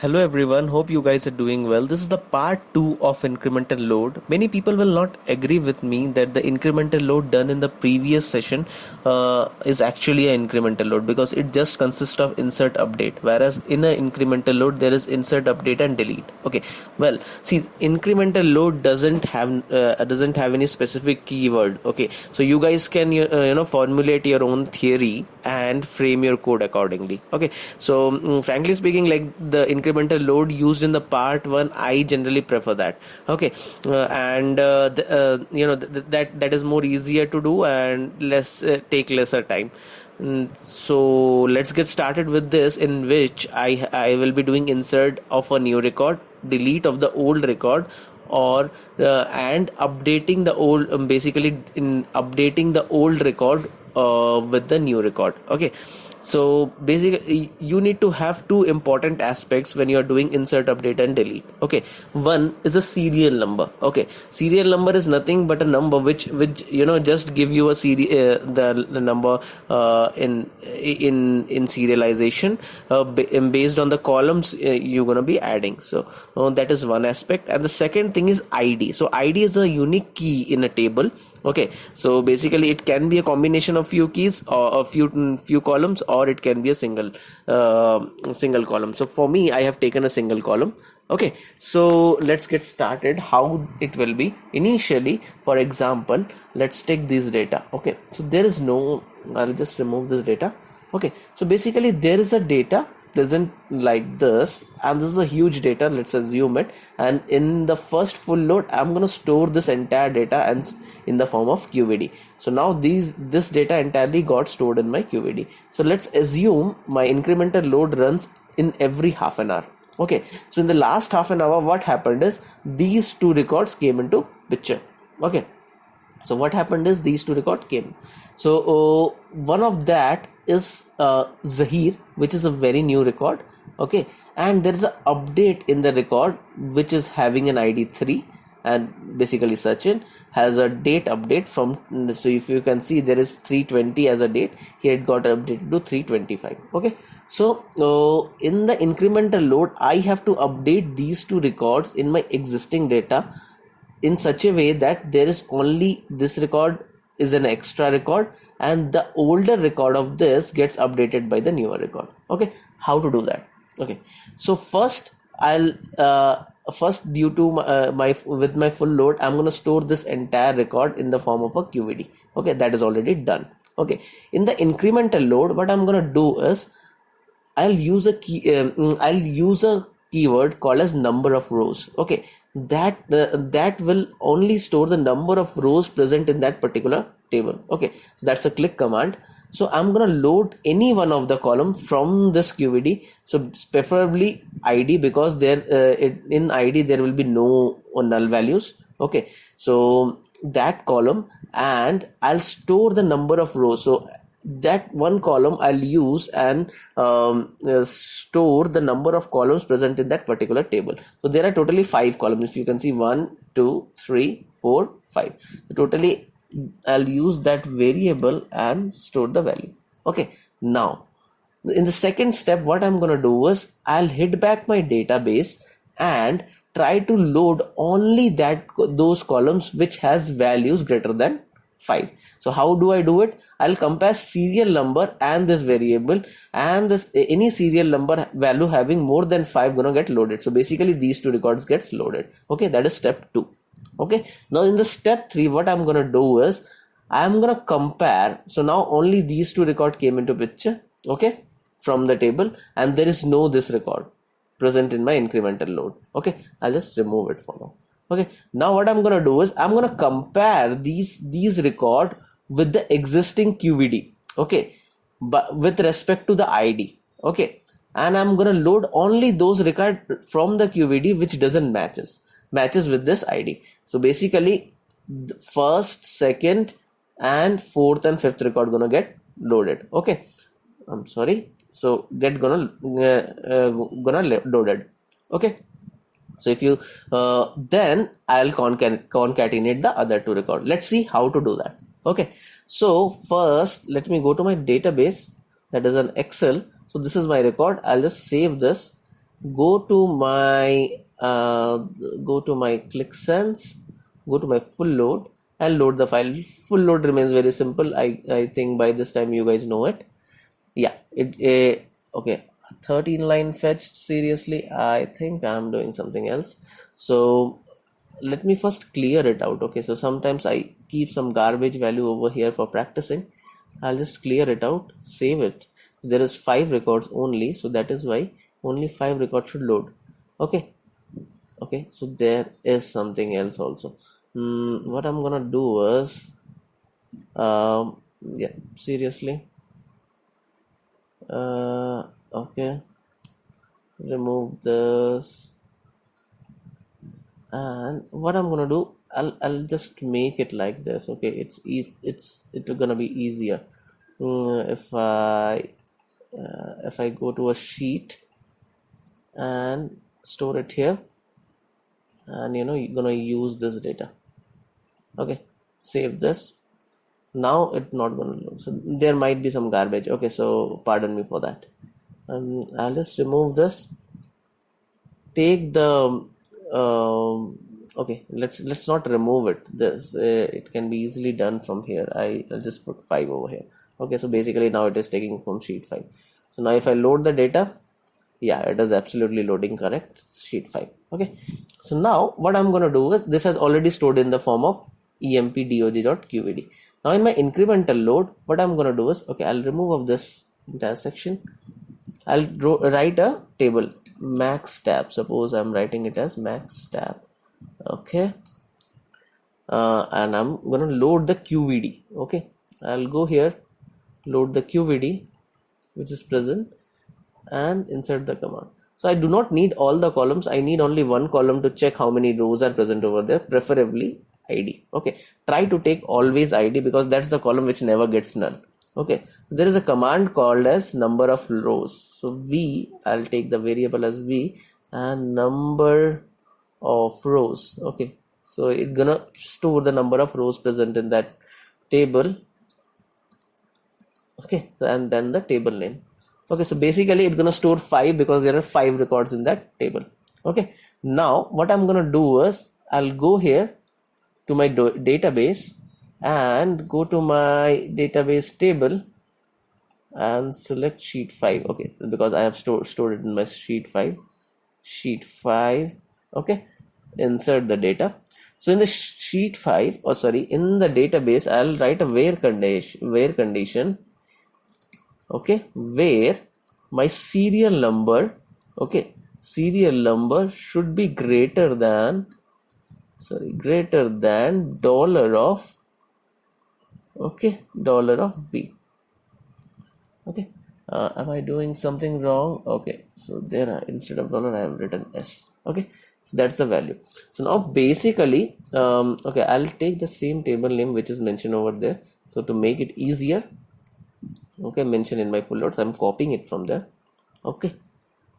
Hello everyone, hope you guys are doing well. This is the part 2 of incremental load. Many people will not agree with me that the incremental load done in the previous session is actually an incremental load because it just consists of insert update, whereas in an incremental load there is insert update and delete. Okay, well, see, incremental load doesn't have any specific keyword. Okay, so you guys can formulate your own theory and frame your code accordingly. Okay, so frankly speaking, like the incremental load used in the part 1, I generally prefer that. Okay, that is more easier to do and less take lesser time. So let's get started with this, in which I will be doing insert of a new record, delete of the old record, or and updating the old basically in updating the old record with the new record. Okay, so basically you need to have two important aspects when you are doing insert, update and delete. Okay, one is a serial number. Okay, serial number is nothing but a number which just give you a the number in serialization based on the columns you're gonna be adding. So that is one aspect, and the second thing is id. So id is a unique key in a table. Okay, so basically it can be a combination of few keys or a few columns, or it can be a single column. So for me, I have taken a single column. Okay, so let's get started how it will be initially. For example, let's take this data. Okay, so there is no, I'll just remove this data. Okay, so basically there is a data present like this, and this is a huge data, let's assume it, and in the first full load I'm going to store this entire data and in the form of QVD. So now this data entirely got stored in my QVD. So let's assume my incremental load runs in every half an hour. Okay, so in the last half an hour, what happened is these two records came into picture. Okay, so what happened is these two records came. So one of that is Zahir, which is a very new record. Okay, and there is an update in the record which is having an ID 3, and basically Sachin has a date update from, so if you can see there is 320 as a date, here it got updated to 325. Okay, so in the incremental load I have to update these two records in my existing data in such a way that there is only this record is an extra record and the older record of this gets updated by the newer record. Okay, how to do that? Okay, so first I'll due to with my full load, I'm going to store this entire record in the form of a QVD. Okay, that is already done. Okay, in the incremental load, what I'm going to do is I'll use a keyword called as number of rows. Okay, that will only store the number of rows present in that particular table. Okay, so that's a click command. So I'm gonna load any one of the column from this QVD. So preferably ID, because there in ID there will be no null values. Okay, so that column, and I'll store the number of rows. So that one column I'll use and store the number of columns present in that particular table. So there are totally 5 columns. If you can see 1, 2, 3, 4, 5. So totally I'll use that variable and store the value. Okay, now in the second step, what I'm going to do is I'll hit back my database and try to load only those columns which has values greater than 5. So how do I do it? I'll compare serial number and this variable, and this any serial number value having more than 5 gonna get loaded. So basically these two records gets loaded. Okay, that is step 2. Okay, now in the step 3, what I'm gonna do is I'm gonna compare. So now only these two record came into picture. Okay, from the table, and there is no this record present in my incremental load. Okay, I'll just remove it for now. Okay, now what I'm gonna do is I'm gonna compare these record with the existing QVD. Okay, but with respect to the ID. Okay, and I'm gonna load only those record from the QVD which doesn't matches with this ID. So basically the first, second and fourth and fifth record gonna get loaded. Okay, I'm sorry, so gonna loaded. Okay, so if you then I'll concatenate the other two records. Let's see how to do that. Okay, so first let me go to my database, that is an Excel. So this is my record. I'll just save this go to my click sense, go to my full load and load the file. Full load remains very simple. I think by this time you guys know it. Yeah, okay, 13 line fetched. Seriously, I think I'm doing something else. So let me first clear it out. Okay, so sometimes I keep some garbage value over here for practicing. I'll just clear it out, save it. There is 5 records only, so that is why only 5 records should load. Okay, so there is something else also. What I'm gonna do is yeah, seriously, okay, remove this, and what I'm gonna do, I'll just make it like this. Okay, it's gonna be easier. If I go to a sheet and store it here, and you're gonna use this data. Okay, save this. Now it's not gonna load, so there might be some garbage. Okay, so pardon me for that. I'll just remove this, take the okay, let's not remove it. This it can be easily done from here. I'll just put 5 over here. Okay, so basically now it is taking from sheet 5. So now if I load the data, yeah, it is absolutely loading correct, sheet 5. Okay, so now what I'm going to do is, this has already stored in the form of empdog.qvd. Now in my incremental load, what I'm going to do is, okay, I'll remove of this entire section. I'll write a table, max tab. Suppose I'm writing it as max tab. Okay, and I'm gonna load the qvd. Okay, I'll go here, load the qvd which is present, and insert the command. So I do not need all the columns. I need only one column to check how many rows are present over there, preferably id. Okay, try to take always id, because that's the column which never gets null. Okay, so there is a command called as number of rows. So I'll take the variable as v, and number of rows. Okay, so it's gonna store the number of rows present in that table. Okay, and then the table name. Okay, so basically it's gonna store 5 because there are 5 records in that table. Okay, now what I'm gonna do is, I'll go here to my database and go to my database table and select sheet 5. Okay, because I have stored it in my sheet 5. Okay, insert the data. So in the sheet 5, or sorry, in the database, I'll write a where condition. Okay, where my serial number, okay, serial number should be greater than dollar of, okay, dollar of v. Okay, am I doing something wrong? Okay, so there instead of dollar I have written s. Okay, so that's the value. So now basically okay, I'll take the same table name which is mentioned over there. So to make it easier, okay, mention in my full load, so I'm copying it from there. Okay,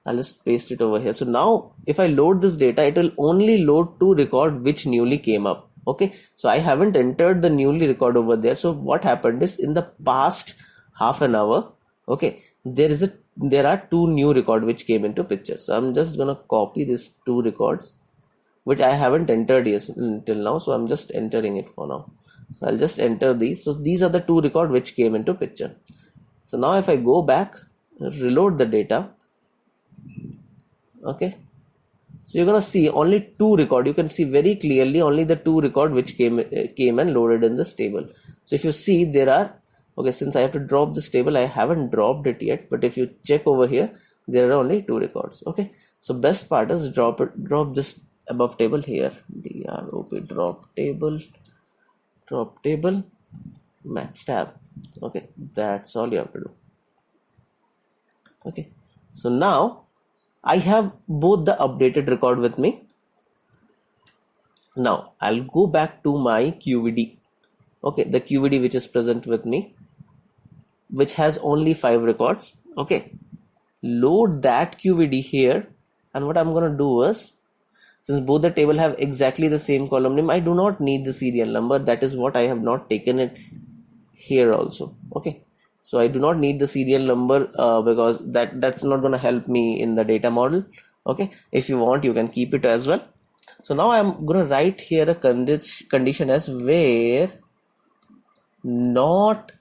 I'll just paste it over here. So now if I load this data, it will only load to record which newly came up. Okay, so I haven't entered the newly record over there. So what happened is, in the past half an hour, okay, there are 2 new record which came into picture. So I'm just gonna copy these 2 records which I haven't entered yet until now. So I'm just entering it for now. So I'll just enter these. So these are the 2 record which came into picture. So now if I go back, reload the data, okay, so you're gonna see only 2 record. You can see very clearly only the 2 record which came and loaded in this table. So if you see, there are, okay, since I have to drop this table, I haven't dropped it yet, but if you check over here, there are only 2 records. Okay, so best part is drop this above table here, drop table max tab. Okay, that's all you have to do. Okay, so now I have both the updated record with me. Now I'll go back to my QVD. Okay, the QVD which is present with me, which has only 5 records. Okay, load that QVD here, and what I'm gonna do is, since both the table have exactly the same column name, I do not need the serial number. That is what I have not taken it here also. Okay, so I do not need the serial number because that's not going to help me in the data model. Okay, if you want you can keep it as well. So now I'm going to write here a condition as where not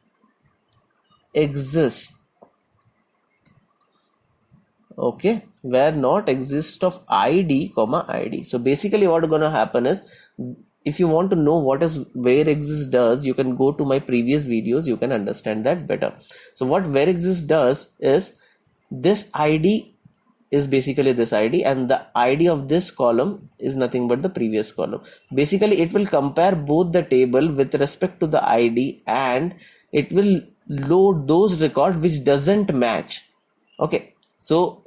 exist. Okay, where not exist of id comma id. So basically what going to happen is, if you want to know what is where exist does, you can go to my previous videos, you can understand that better. So what where exist does is, this id is basically this id, and the id of this column is nothing but the previous column. Basically it will compare both the table with respect to the id, and it will load those records which doesn't match. Okay, so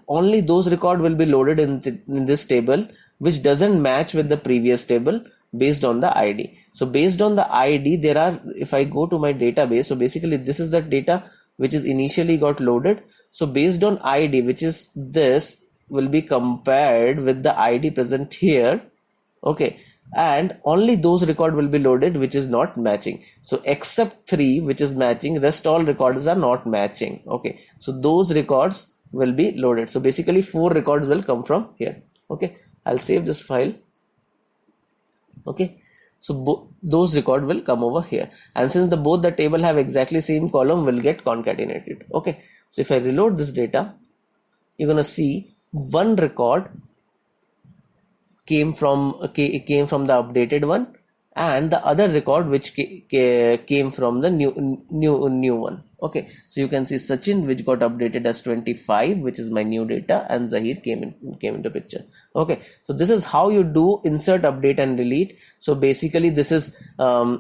only those record will be loaded in this table which doesn't match with the previous table based on the id. So based on the id, there are, if I go to my database, so basically this is the data which is initially got loaded. So based on id, which is this, will be compared with the id present here. Okay, and only those record will be loaded which is not matching. So except 3 which is matching, rest all records are not matching. Okay, so those records will be loaded. So basically 4 records will come from here. Okay, I'll save this file. Okay, so those record will come over here, and since both the table have exactly same column, will get concatenated. Okay, so if I reload this data, you're gonna see one record came from the updated one, and the other record which came from the new one. Okay, so you can see Sachin, which got updated as 25, which is my new data, and Zahir came into picture. Okay, so this is how you do insert, update, and delete. So basically this is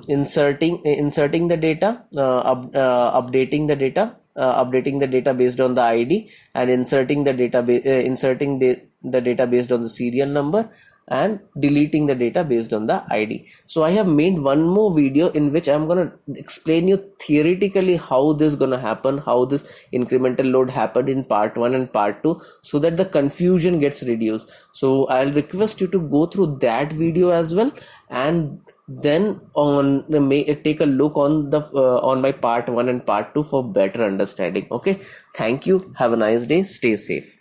inserting the data, updating the data, updating the data based on the id, and inserting the data the data based on the serial number, and deleting the data based on the id. So I have made one more video in which I'm gonna explain you theoretically how this gonna happen, how this incremental load happened in part 1 and part 2, so that the confusion gets reduced. So I'll request you to go through that video as well, and then take a look on the on my part 1 and part 2 for better understanding. Okay, thank you, have a nice day, stay safe.